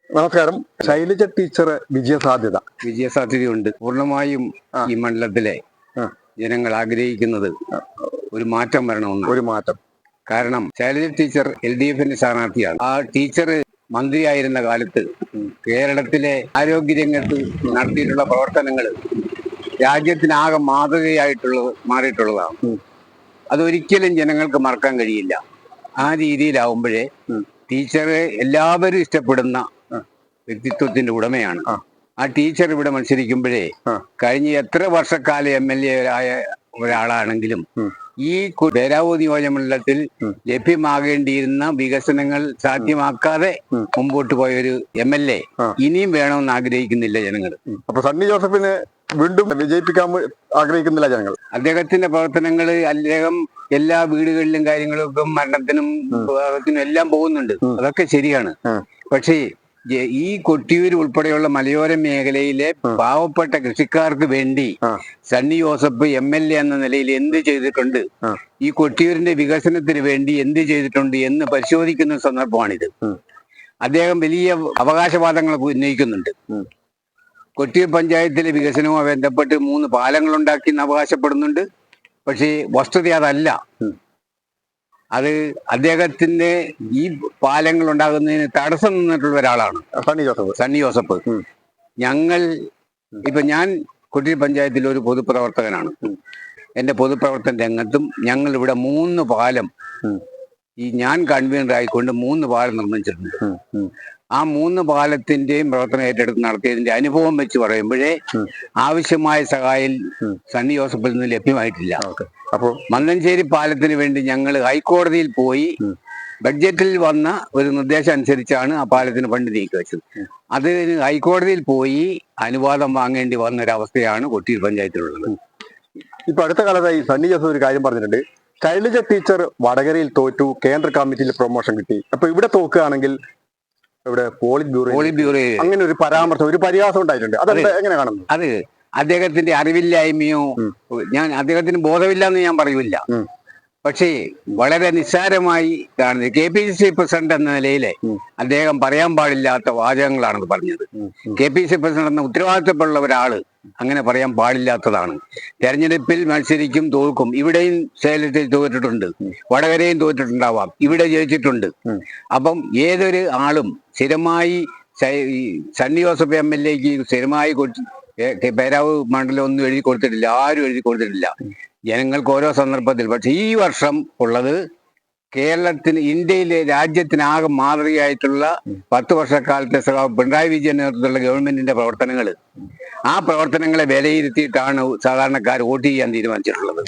നമസ്കാരം. ശൈലജ ടീച്ചർ വിജയസാധ്യതയുണ്ട്. പൂർണ്ണമായും ഈ മണ്ഡലത്തിലെ ജനങ്ങൾ ആഗ്രഹിക്കുന്നത് ഒരു മാറ്റം വരണമെന്ന്. കാരണം ശൈലജ ടീച്ചർ LDFന്റെ സ്ഥാനാർത്ഥിയാണ്. ആ ടീച്ചർ മന്ത്രിയായിരുന്ന കാലത്ത് കേരളത്തിലെ ആരോഗ്യരംഗത്ത് നടത്തിയിട്ടുള്ള പ്രവർത്തനങ്ങൾ രാജ്യത്തിനാകെ മാറിയിട്ടുള്ളതാണ്. അതൊരിക്കലും ജനങ്ങൾക്ക് മറക്കാൻ കഴിയില്ല. ആ രീതിയിലാവുമ്പോഴേ ടീച്ചറെ എല്ലാവരും ഇഷ്ടപ്പെടുന്ന വ്യക്തിത്വത്തിന്റെ ഉടമയാണ്. ആ ടീച്ചർ ഇവിടെ മത്സരിക്കുമ്പോഴേ കഴിഞ്ഞ എത്ര വർഷക്കാലം MLA ആയ ഒരാളാണെങ്കിലും ഈ പേരാവൂർ നിയോജകമണ്ഡലത്തിൽ ലഭ്യമാകേണ്ടിയിരുന്ന വികസനങ്ങൾ സാധ്യമാക്കാതെ മുമ്പോട്ട് പോയ ഒരു MLA ഇനിയും വേണമെന്ന് ആഗ്രഹിക്കുന്നില്ല ജനങ്ങൾ. അപ്പൊ സണ്ണി ജോസഫിനെ വീണ്ടും വിജയിപ്പിക്കാൻ ആഗ്രഹിക്കുന്നില്ല ജനങ്ങൾ. അദ്ദേഹത്തിന്റെ പ്രവർത്തനങ്ങൾ, അദ്ദേഹം എല്ലാ വീടുകളിലും കാര്യങ്ങളൊക്കെ മരണത്തിനും വിവാഹത്തിനും എല്ലാം പോകുന്നുണ്ട്. അതൊക്കെ ശരിയാണ്. പക്ഷേ ഈ കൊട്ടിയൂർ ഉൾപ്പെടെയുള്ള മലയോര മേഖലയിലെ പാവപ്പെട്ട കൃഷിക്കാർക്ക് വേണ്ടി സണ്ണി ജോസഫ് MLA എന്ന നിലയിൽ എന്ത് ചെയ്തിട്ടുണ്ട്, ഈ കൊട്ടിയൂരിന്റെ വികസനത്തിന് വേണ്ടി എന്ത് ചെയ്തിട്ടുണ്ട് എന്ന് പരിശോധിക്കുന്ന സന്ദർഭമാണിത്. അദ്ദേഹം വലിയ അവകാശവാദങ്ങളൊക്കെ ഉന്നയിക്കുന്നുണ്ട്. കൊട്ടിയൂർ പഞ്ചായത്തിലെ വികസനവുമായി ബന്ധപ്പെട്ട് 3 പാലങ്ങൾ ഉണ്ടാക്കി എന്ന് അവകാശപ്പെടുന്നുണ്ട്. പക്ഷേ വസ്തുത അതല്ല. അത് അദ്ദേഹത്തിന്റെ ഈ പാലങ്ങൾ ഉണ്ടാകുന്നതിന് തടസ്സം നിന്നിട്ടുള്ള ഒരാളാണ് സണ്ണി ജോസഫ്. ഞാൻ കൊട്ടിയൂർ പഞ്ചായത്തിലെ ഒരു പൊതുപ്രവർത്തകനാണ്. എന്റെ പൊതുപ്രവർത്തന രംഗത്തും ഞങ്ങൾ ഇവിടെ 3 പാലം ഞാൻ കൺവീനർ ആയിക്കൊണ്ട് 3 പാലം നിർമ്മിച്ചിട്ടുണ്ട്. ആ 3 പാലത്തിന്റെയും പ്രവർത്തനം ഏറ്റെടുത്ത് നടത്തിയതിന്റെ അനുഭവം വെച്ച് പറയുമ്പോഴേ ആവശ്യമായ സഹായം സണ്ണി ജോസഫിൽ നിന്ന് ലഭ്യമായിട്ടില്ല. അപ്പോൾ മന്നഞ്ചേരി പാലത്തിന് വേണ്ടി ഞങ്ങൾ ഹൈക്കോടതിയിൽ പോയി ബഡ്ജറ്റിൽ വന്ന ഒരു നിർദ്ദേശം അനുസരിച്ചാണ് ആ പാലത്തിന് ഫണ്ട് നീക്കി വെച്ചത്. അത് ഹൈക്കോടതിയിൽ പോയി അനുവാദം വാങ്ങേണ്ടി വന്ന ഒരവസ്ഥയാണ് കൊട്ടിയൂർ പഞ്ചായത്തിലുള്ളത്. ഇപ്പൊ അടുത്ത കാലത്തായി സണ്ണി ജോസഫ് ഒരു കാര്യം പറഞ്ഞിട്ടുണ്ട്. ശൈലജ ടീച്ചർ വടകരയിൽ തോറ്റു, കേന്ദ്ര കമ്മിറ്റിയിൽ പ്രൊമോഷൻ കിട്ടി. അപ്പൊ ഇവിടെ തോക്കുകയാണെങ്കിൽ ഇവിടെ പോളിറ്റ് ബ്യൂറോ അങ്ങനെ ഒരു പരാമർശം, ഒരു പരിഹാസം ഉണ്ടായിട്ടുണ്ട്. അത് എങ്ങനെ കാണുന്നു? അത് അദ്ദേഹത്തിന്റെ അറിവില്ലായ്മയോ, അദ്ദേഹത്തിന് ബോധമില്ല എന്ന് ഞാൻ പറയൂല. പക്ഷേ വളരെ നിസ്സാരമായി കാണുന്നത് KPCC പ്രസിഡന്റ് എന്ന നിലയിലെ അദ്ദേഹം പറയാൻ പാടില്ലാത്ത വാചകങ്ങളാണ് പറഞ്ഞത്. KPCC പ്രസിഡന്റ് എന്ന ഉത്തരവാദിത്തമുള്ള ഒരാള് അങ്ങനെ പറയാൻ പാടില്ലാത്തതാണ്. തെരഞ്ഞെടുപ്പിൽ മത്സരിക്കും, തോൽക്കും. ഇവിടെയും ശൈലജയിൽ തോറ്റിട്ടുണ്ട്, വടകരയും തോറ്റിട്ടുണ്ടാവാം, ഇവിടെ ജയിച്ചിട്ടുണ്ട്. അപ്പം ഏതൊരു ആളും സ്ഥിരമായി സണ്ണി ജോസഫ് MLAക്ക് സ്ഥിരമായി പേരാവൂർ മണ്ഡലം ഒന്നും എഴുതി കൊടുത്തിട്ടില്ല, ആരും എഴുതി കൊടുത്തിട്ടില്ല. ജനങ്ങൾക്ക് ഓരോ സന്ദർഭത്തിൽ. പക്ഷെ ഈ വർഷം ഉള്ളത് ഇന്ത്യയിലെ രാജ്യത്തിനാകെ മാതൃകയായിട്ടുള്ള 10 വർഷക്കാലത്തെ പിണറായി വിജയൻ നേതൃത്വത്തിലുള്ള ഗവൺമെന്റിന്റെ പ്രവർത്തനങ്ങൾ, ആ പ്രവർത്തനങ്ങളെ വിലയിരുത്തിയിട്ടാണ് സാധാരണക്കാർ വോട്ട് ചെയ്യാൻ തീരുമാനിച്ചിട്ടുള്ളത്.